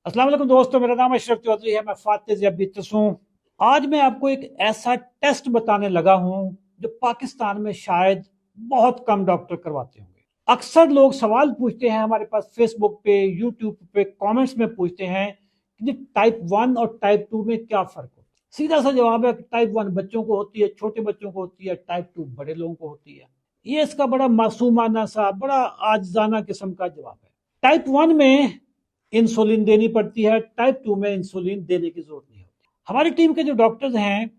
अस्सलाम वालेकुम दोस्तों, मेरा नाम अशरफ चौधरी है। मैं फातिज ज़ियाबितस हूँ। आज मैं आपको एक ऐसा टेस्ट बताने लगा हूँ जो पाकिस्तान में शायद बहुत कम डॉक्टर करवाते होंगे। अक्सर लोग सवाल पूछते हैं हमारे पास, फेसबुक पे, यूट्यूब पे कमेंट्स में पूछते हैं कि टाइप 1 और टाइप 2 में क्या फ़र्क होता है। सीधा सा जवाब है कि टाइप 1 बच्चों को होती है, छोटे बच्चों को होती है, टाइप 2 बड़े लोगों को होती है। ये इसका बड़ा मासूमाना सा, बड़ा आजिज़ाना किस्म का जवाब है। टाइप 1 में इंसुलिन देनी पड़ती है, टाइप 2 में इंसुलिन देने की जरूरत नहीं होती। हमारी टीम के जो डॉक्टर्स हैं,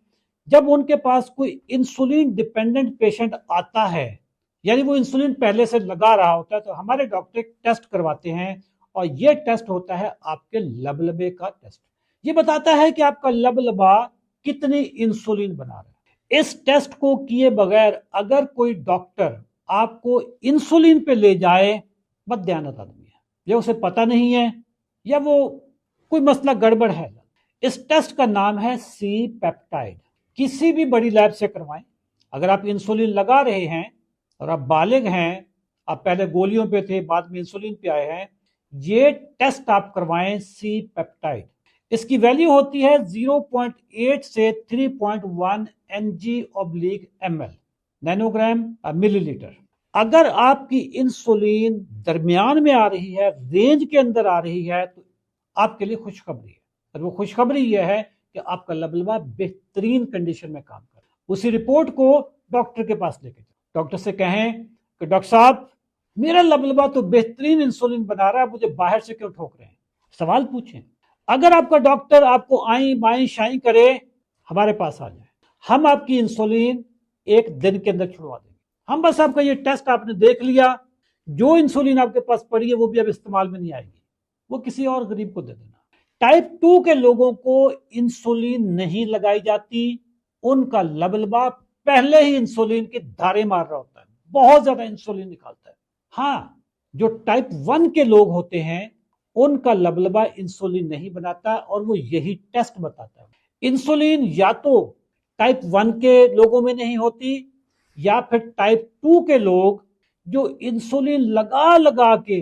जब उनके पास कोई इंसुलिन डिपेंडेंट पेशेंट आता है, यानी वो इंसुलिन पहले से लगा रहा होता है, तो हमारे डॉक्टर टेस्ट करवाते हैं। और ये टेस्ट होता है आपके लबलबे का टेस्ट। ये बताता है कि आपका लबलबा कितनी इंसुलिन बना रहा है। इस टेस्ट को किए बगैर अगर कोई डॉक्टर आपको इंसुलिन पे ले जाए, बददयानत आदमी है, या उसे पता नहीं है, या वो कोई मसला गड़बड़ है। इस टेस्ट का नाम है सी पेप्टाइड। किसी भी बड़ी लैब से करवाएं। अगर आप इंसुलिन लगा रहे हैं और आप बालिग हैं, आप पहले गोलियों पे थे, बाद में इंसुलिन पे आए हैं, ये टेस्ट आप करवाएं सी पेप्टाइड। इसकी वैल्यू होती है 0.8 से 3.1 Ng/ml, नैनोग्राम मिलीलीटर। अगर आपकी इंसुलिन दरमियान में आ रही है, रेंज के अंदर आ रही है, तो आपके लिए खुशखबरी है। और वो खुशखबरी यह है कि आपका लबलबा बेहतरीन कंडीशन में काम कर रहा है। उसी रिपोर्ट को डॉक्टर के पास लेके जाओ। डॉक्टर से कहें कि डॉक्टर साहब, मेरा लबलबा तो बेहतरीन इंसुलिन बना रहा है, मुझे बाहर से क्यों ठोक रहे हैं? सवाल पूछें। अगर आपका डॉक्टर आपको आई बाई शाई करे, हमारे पास आ जाए, हम आपकी इंसुलिन एक दिन के अंदर छुड़वा देंगे। हम बस आपका ये टेस्ट आपने देख लिया, जो इंसुलिन आपके पास पड़ी है वो भी अब इस्तेमाल में नहीं आएगी, वो किसी और गरीब को दे देना। टाइप 2 के लोगों को इंसुलिन नहीं लगाई जाती। उनका लबलबा पहले ही इंसुलिन की धारे मार रहा होता है, बहुत ज्यादा इंसुलिन निकालता है। हाँ, जो टाइप 1 के लोग होते हैं, उनका लबलबा इंसुलिन नहीं बनाता, और वो यही टेस्ट बताता है। इंसुलिन या तो टाइप 1 के लोगों में नहीं होती, या फिर टाइप 2 के लोग जो इंसुलिन लगा लगा के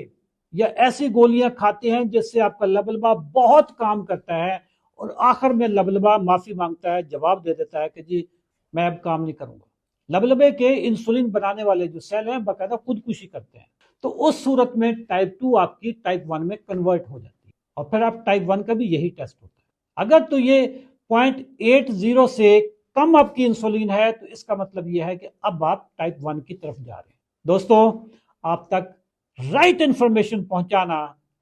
या ऐसी गोलियां खाते हैं जिससे आपका लबलबा बहुत काम करता है, और आखिर में लबलबा माफी मांगता है, जवाब दे देता है कि जी मैं अब काम नहीं करूंगा। लबलबे के इंसुलिन बनाने वाले जो सेल हैं बाकायदा खुदकुशी करते हैं। तो उस सूरत में टाइप 2 आपकी टाइप 1 में कन्वर्ट हो जाती है, और फिर आप टाइप 1 का भी यही टेस्ट होता है। अगर तो ये 0.80 से कम आपकी इंसुलिन है, तो इसका मतलब यह है कि अब आप टाइप 1 की तरफ जा रहे हैं। दोस्तों, आप तक राइट इंफॉर्मेशन पहुंचाना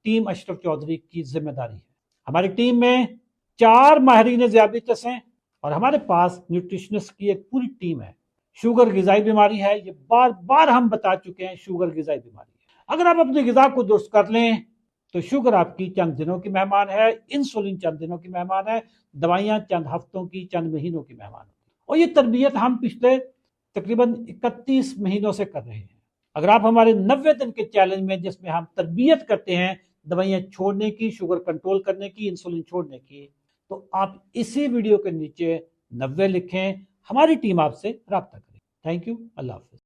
टीम अशरफ चौधरी की जिम्मेदारी है। हमारी टीम में 4 माहिरीन ज़ियाबितस हैं, और हमारे पास न्यूट्रिशनिस्ट की एक पूरी टीम है। शुगर गिजाई बीमारी है, ये बार बार हम बता चुके हैं, शुगर गिजाई बीमारी है। अगर आप अपनी गिजा को दुरुस्त कर लें, तो शुगर आपकी चंद दिनों की मेहमान है, इंसुलिन चंद दिनों की मेहमान है, दवाइयां चंद हफ्तों की, चंद महीनों की मेहमान है। और ये तरबियत हम पिछले तकरीबन 31 महीनों से कर रहे हैं। अगर आप हमारे 90 दिन के चैलेंज में, जिसमें हम तरबियत करते हैं दवाइयां छोड़ने की, शुगर कंट्रोल करने की, इंसुलिन छोड़ने की, तो आप इसी वीडियो के नीचे 90 लिखें, हमारी टीम आपसे रब्ता करें। Thank you. Allah Hafiz.